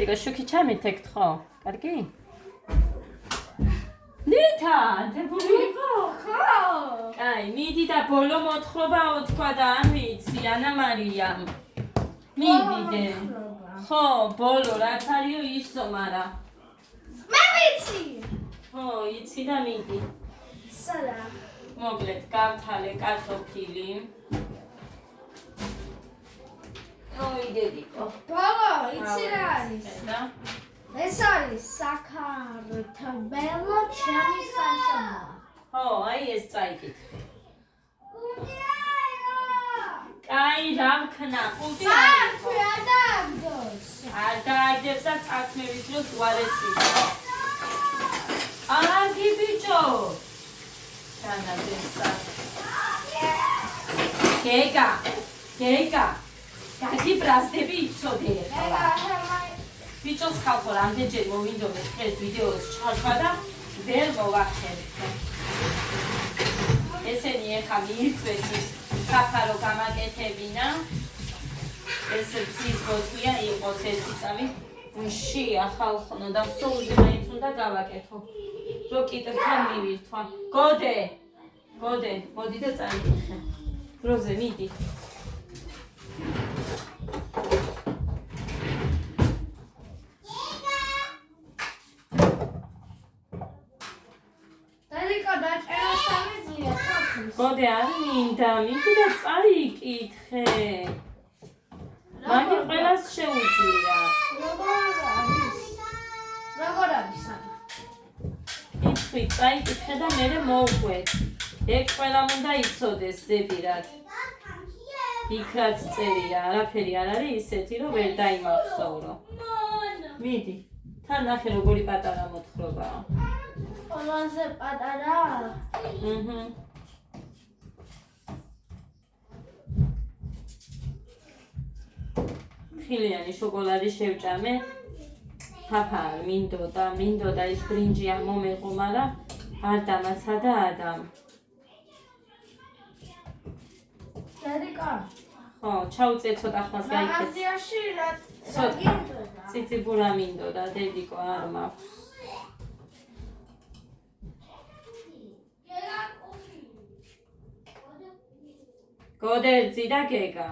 დედიკა შუქი ჩამეთეკთ ხო? კარგი? ნიტა, დებული იყო? ხო. აი, მიდი და ბოლო მოთხრობაო თქვა და არ ვიცი, ანა მარიამ. მიდიდე. ხო, ბოლო რაც არისო ისო, მარა. მე ვიცი. ხო, იცი და მიდი. სადა? მოკლედ, გავთალე კარტოფილი. მოიდედიკო. ბოლო, იცი რა არის? და ეს არის საქართველო ჩემი სამშობლო. ხო, აი ეს წაიკითხე. კაი, რა ვქნა? ხუთი არის. ადაგდოს. არ დააგდებს და წათმევის დროს უარესია. აგი ბიჭო. განაძესა. გეგა. გაგი ბრაზდები იცოდე ახლა. ბიჭოს ხალხო რამდენჯერ მოვინდომეთ დღეს ვიდეოს ჩართვა და ვერ მოვახერხე. ესენი ეხა მიირთვეს ის საფარო გამაკეთებინა. ეს ცის ბოთლია იყოს ერთი წამი. შია ხალხო და სულზე მაინც უნდა გავაკეთო. რო კიტრთან მივირთვა. გოდე, მოდი და წაიკითხე. დროზე მიდი. გოდე არ მინდა, მიდი და წაიკითხე. მაგ ყველას შეუძლია. როგორ არის? იცი, წაიკითხე და მერე მოვყვეთ. ეგ ყველამ უნდა იცოდეს ზებირად. იქაც წერია, არაფერი არ არის ისეთი, რომ ვერ დაიმახსოვრო. მიდი, თან ნახე როგორი პატარა მოთხრობაა. ყველაზე პატარა? ხილიანი შოკოლადი შევჭამე. ფაფა მინდოდა ის ბრინჯი არ მომეყო, მაგრამ არ დამაცა და ადამ. დედიკა. ხო, ჩაუწე ცოტა ხმას გაიქეთ. მაღაზიაში რა გინდოდა? ციციბურა მინდოდა, დედიკო არ მაქვს. გოდერძი და გეგა.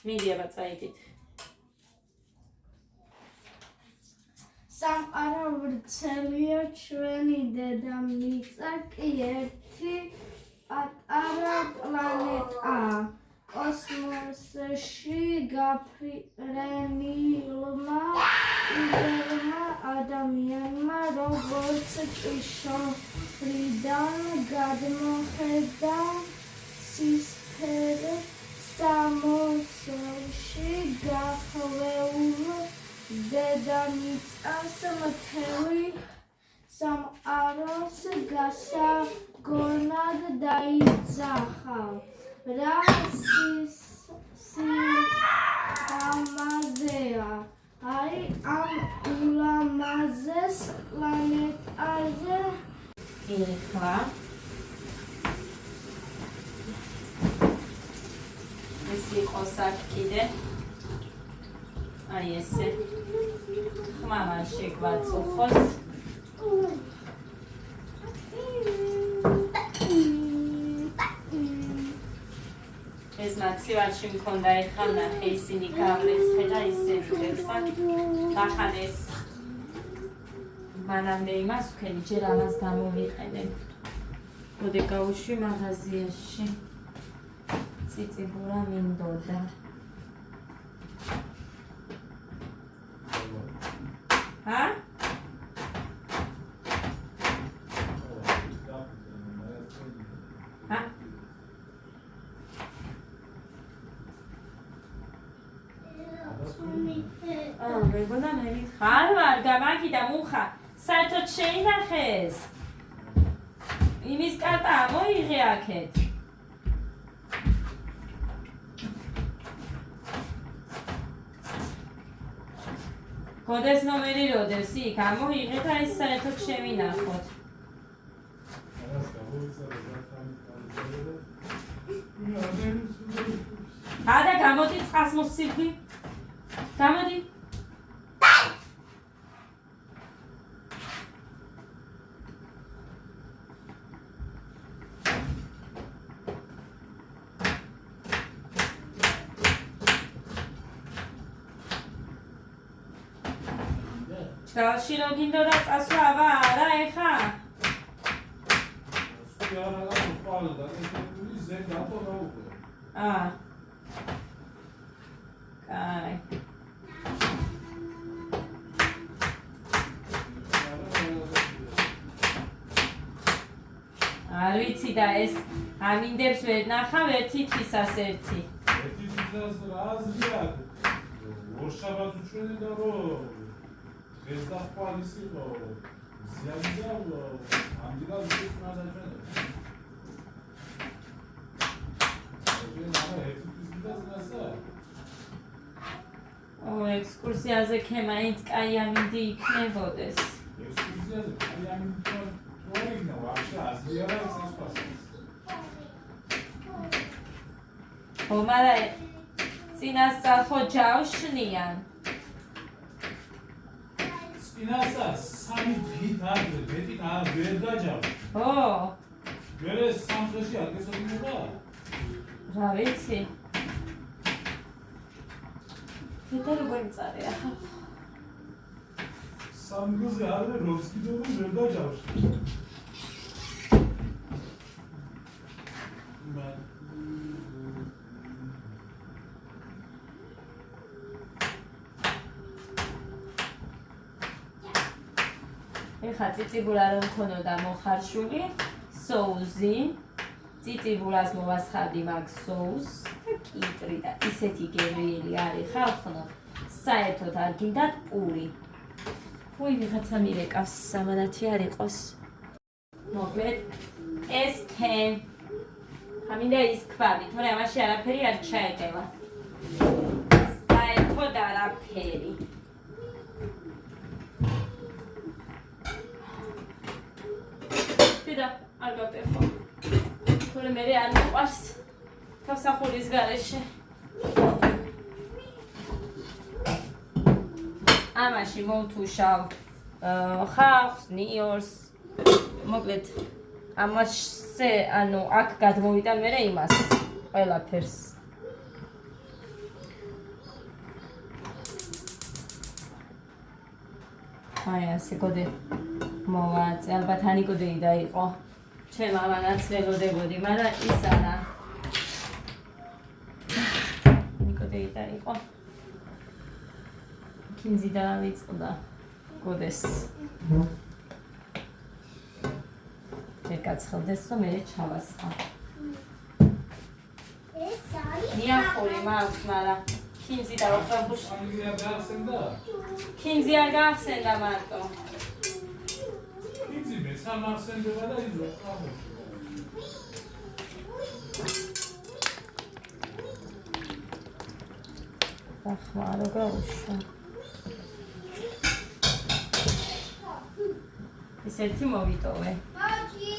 მიდი აბა წაიკითხე. სამყარო ვრცელია ჩვენი დედამიწა კი ერთი პატარა პლანეტაა. კოსმოსში გაფრენილმა იდეალმა ადამიანმა როგორც კიშორიდან გადმოხედა სისფერე სამოსელში გახვეულ დედამიწას მთელი სამყაროს გასაგონად დაიძახა. რა სილამაზეა აი ამ ულამაზეს პლანეტაზე. ეხლა ეს იყოს აქ კიდე. აი ესე. ხმამა შეგვაწუხოს. ეს მაცივარში მქონდა ეხლა ნახე ისინი გავრეცხე და ისე ეხლა დახანეს. მანამდე იმას ვქენი, ჯერ ამას გამოვიყენე. მოდე გავუშვი მაღაზიაში. ციციბურა მინდოდა. ჰა? ჰა? მეგონა მე ხარ გამაგიდა მუხა საერთოდ შეინახეს იმის კარტა მოიღე აქეთ კოდეს ნომერი როდებს იქ ამოიღე და ის საერთოდ შევინახოთ და გამოდი წყალს მოსცილდი. გამოდი. ჩალში რო გინდოდა წასვლა არა ეხა? კაი. არ ვიცი და ეს ამინდებს ვერ ნახავ ერთი თვისას ერთი. ერთი თვისას რა აზრია? ორშაბათს უჩვენე და რომ ეს და ხვალის იყო. ზიანი და ამდენად ის მაზაჭენდა. ექსკურსიაზე ქემაინც კაი ამინდი იქნებოდეს. ექსკურსიაზე კაი ამინდი თუ არ იქნა, ვაფშე აზრია რა ეს ასპასებს. მარა წინასწარ ხო ჯავშნიან? წინასწარ 3 დღით ადრე მეტი ვერ დაჯავ. ო, მერე 3 დღეში არ გესაუბრება? რა ვიცი. თეთრ როგორ წარია? 3 დღეზე ადრე როც კიდევ ვერ დაჯავში. ეხა ციციბულა რომ ქონოდა მოხარშული, соуზი, ციციბულას მოვასხავდი მაგ соуს და კიტრი და ისეთი გემრიელი არის ხალხო, საერთოდ არ გინდათ პური. ვუი ვიღაცა მირეკავს სამანათი არ იყოს. მოკლედ ეს თე ამინდა ის ქვავი, თორე ამაში არაფერი არ ჩაეტევა. საერთოდ არაფერი. და არ გაკეთო. თორე მე არ მიყვარს თავსახურის გარეშე. ამაში მოვთუშავ ხალხს, ნიორს. მოკლედ ამასზე ანუ აქ გადმოვიტან მე იმას ყველაფერს. აი ასე გოდე მოვაწე, ალბათ ანიკოდეი და იყო. ჩემ ამანაც ველოდებოდი, მაგრამ ის არა. ანიკოდეი და იყო. კინზი დავიწყდა გოდეს. ჯერ გაცხელდეს, რომ მე ჩავასხა. ეს არის ნიახური მაქვს, მაგრამ კინზი დავაყრაბუш. ამიგია გაახსენდა? კინზი არ გაახსენდა მარტო. კინზი მე სამახსენდება და ის რო ყავდა. ახლა რა გაუშვა. ეს ერთი მოვიტოვე. მაჩი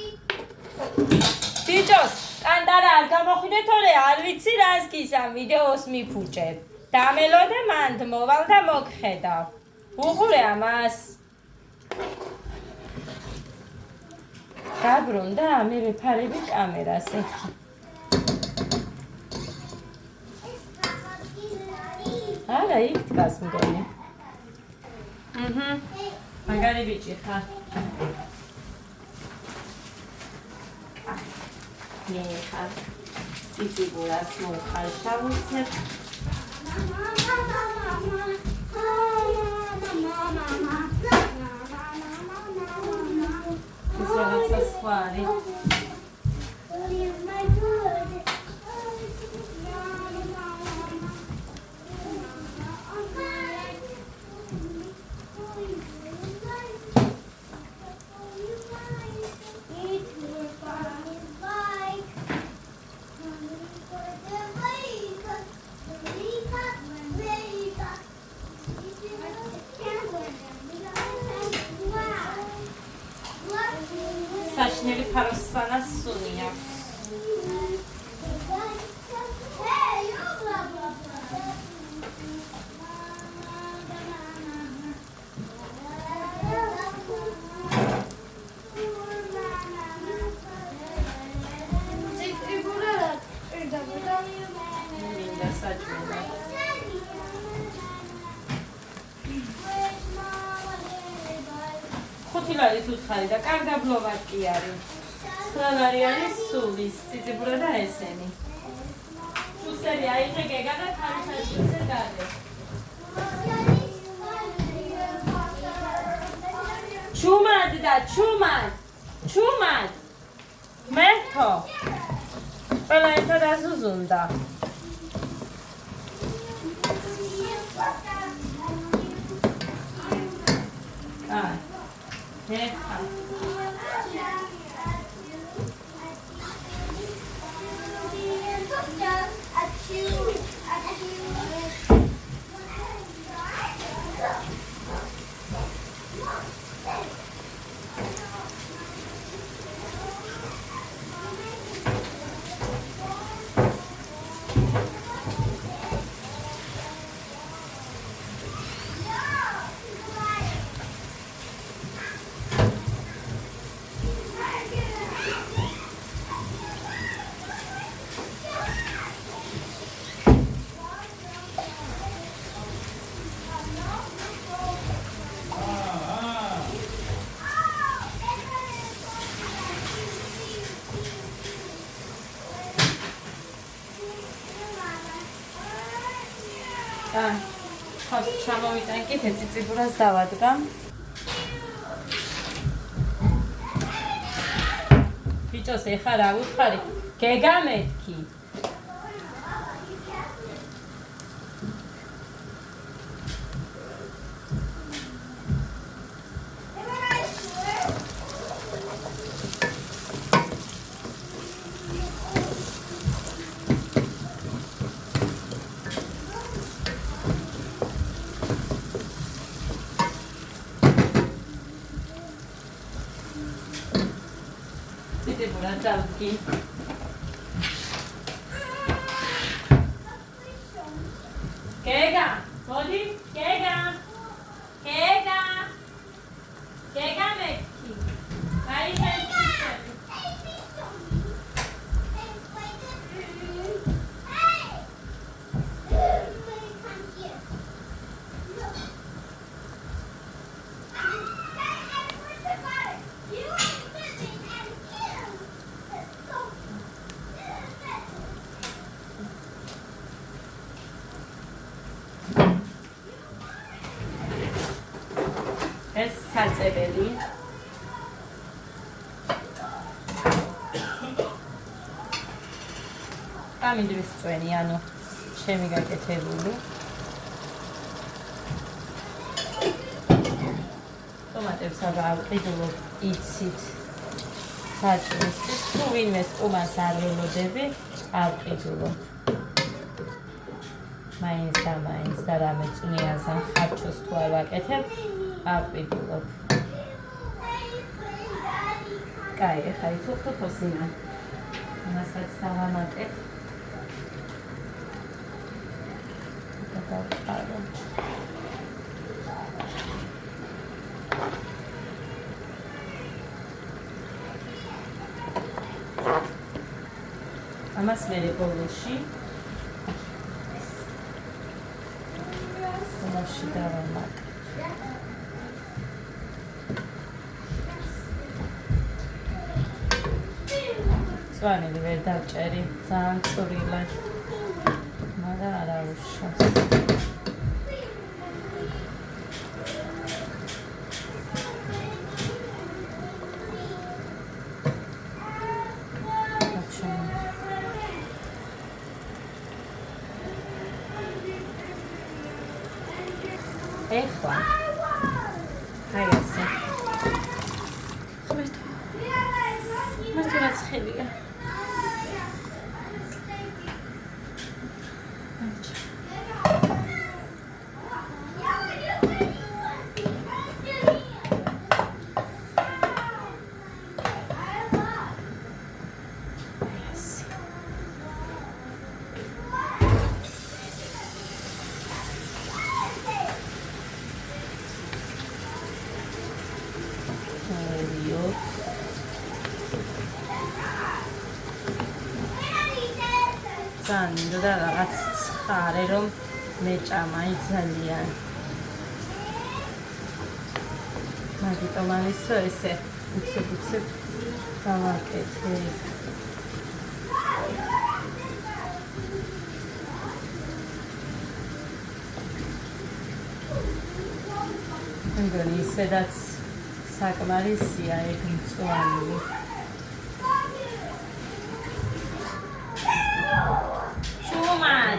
ბიჭოს, კანდარა არ გამოხვიდე თორე არ ვიცი რას გისამ ვიდეოს მიფუჭებ. დამელოდე მანდ მოვალ და მოგხედავ. უყურე ამას. დაბრუნდა მე ვეფარები კამერას ეხლა. არა, იქ დგას მგონი. მაგარი ბიჭი ხარ. მე ხარ. ციციბულას მოვხარშავუცებ. ეს რაღაცა სხვა არის. საჩნელი ფაროსანას სუნი აქვს. არის უცხარი და კარგაბლოვად კი არის. 9 ლარი არის სულის, ციციბურა და ესენი. შუსტერი აიღე გეგა და თავისაცისე გადე. ჩუმად და ჩუმად. მერტო. ყველა ერთად აზუზუნდა. ჩამოვიტან კი ციციბურას დავადგამ. ბიჭოს ეხა რა უთხარი? გეგამეთქი. Davki. Kega, modi, kega mekki. Hai ეს საწებელი ამინდრის წვენი, ანუ ჩემი გაკეთებული ტომატებს ავყიდულობ იცით საჭმისთვის, თუ ვინმე სტუმარს არ ველოდები ავყიდულობ მაინც და რამე წვნიაზან ხარჩოს თუ არ ვაკეთებ ავყიდულობ. კაი, ეხლა ითუხო ხოსინა. მასაც დავამატებ. დავყარო. ამას მე ბოლოში დავამატებ. წვანილი ვერ დავჭერი, ძალიან წვრილად, მაგრამ არა უშავს. ეხლა აი ასე ხმერთ რაც ხელია და რაღაც ცხარე რომ მეჭამა ძალიან ამიტომ არის რომ ესე უცებ გავაკეთებ. მგონი ისედაც საკმარისია ეგ მწვანე. შუმან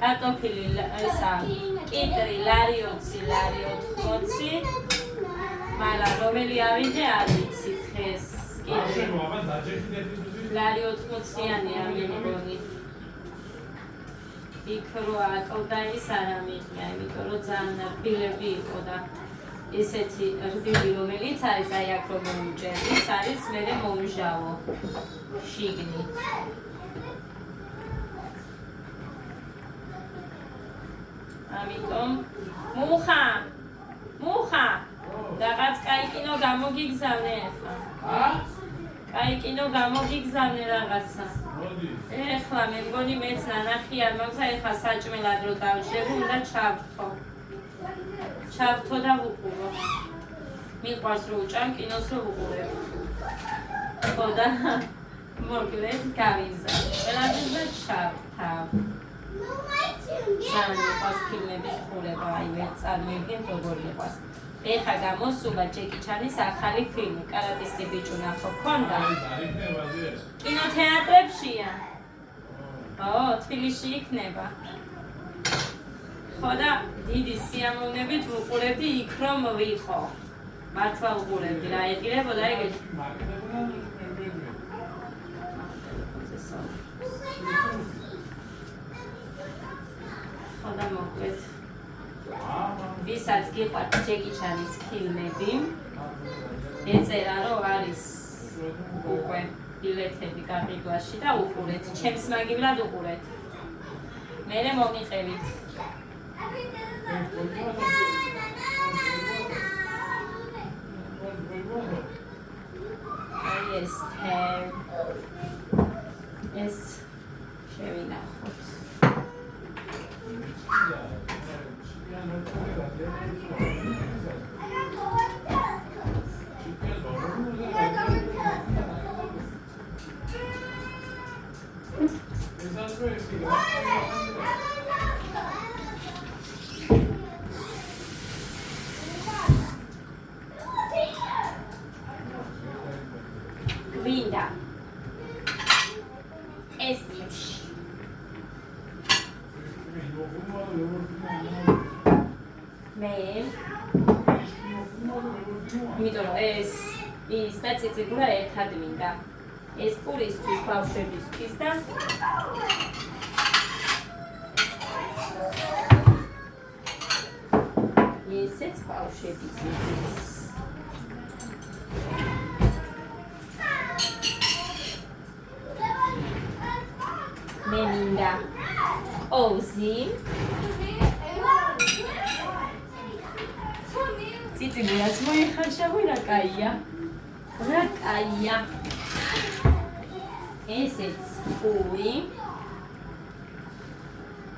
კარტოფილი ისა კიტრი ლარიოცი მაგრამ რომელი ავიდე არ ვიცი ხეს კიტრი ლარი 80-იანია მიგონი იქ რო აკლდა ის არ ამიღია იმიტომ რომ ძალიან რბილები იყო და ესეთი რბილი რომელიც არის აი აქ რომ მომჭერი ის არის მერე მომჟავო შიგნით ამიტომ მუხა რაღაც კაი კინო გამოგიგზავნე ახლა კაი კინო გამოგიგზავნე რაღაცა ეხლა მე მგონი მეც ნანახი არ მაქვს ეხლა საჭმელად რო დავждები უნდა ჩავთო და ვუყურო მიყვარს რო უჭამ კინოს რო ვუყურებ ხო და მოკლედ გავიზარდე ყველაფერზე ჩავთავ ძალიან მიყვარს ფილმების ყურება, აი ვერ წარმოიდგენთ როგორ მიყვარს. ეხლა გამოსულა ჯეკი ჩანის ახალი ფილმი, კარატისტი ბიჭი ნახო ქონდა. კინოთეატრებშია. ო, თბილისში იქნება. ხო და დიდი სიამოვნებით ვუყურებდი იქ რომ ვიყო. მართლა ვუყურებდი რა ეღირებოდა ეგეთი. ხოდა მოკლედ ვისაც გიყვართ ჯეკი ჩანის ფილმები ეწერა რომ არის უკვე ბილეთები გარიგლაში და უყურეთ ჩემს მაგივრად უყურეთ მერე მომიყევით ეს შევინახოთ გვინდა ეს ფილმში მე იმიტომ რომ ეს ის და ციციბურა ერთად მინდა ეს პურისთვის ბავშვებისთვის და ესეც ბავშვებისთვის მე მინდა ოზი ციციბურაც მოიხარშავი რა კაია ესეც პური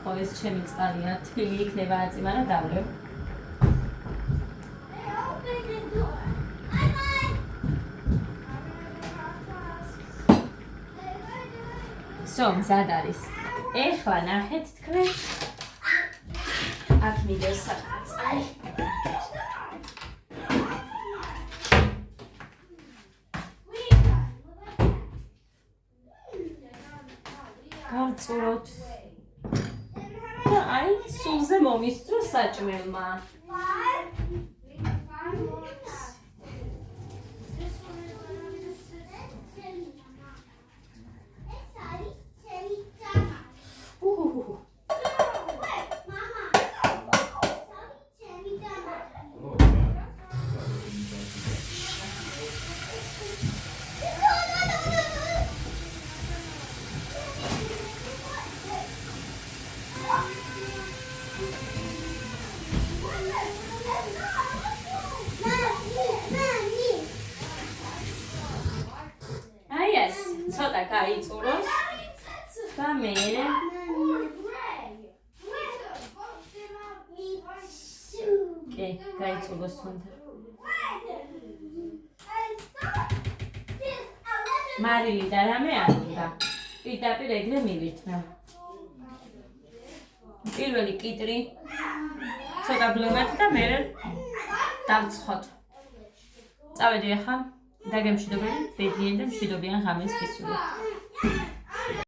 ხო ეს ჩემი წყალია თბილი იქნება აწიმა რა დავლევ მზად არის ეხლა ნახეთ თქვენ მიდეს სადღაც. აი. გავწუროთ. და აი, სულზე მომისწრო საჭმელმა. აი ეს, ცოტა გაიწუროს და მე კი, გაიწუროს თუნდა. მარილი და რამე არ უნდა. პირდაპირ ეგრე მივითმევ. პირველი კიტრი ცოტა ბლომად და მე დავცხოთ. წავედი ახლა დაგემშვიდობები ბედნიერი და მშვიდობიან ღამეს გისურვებთ.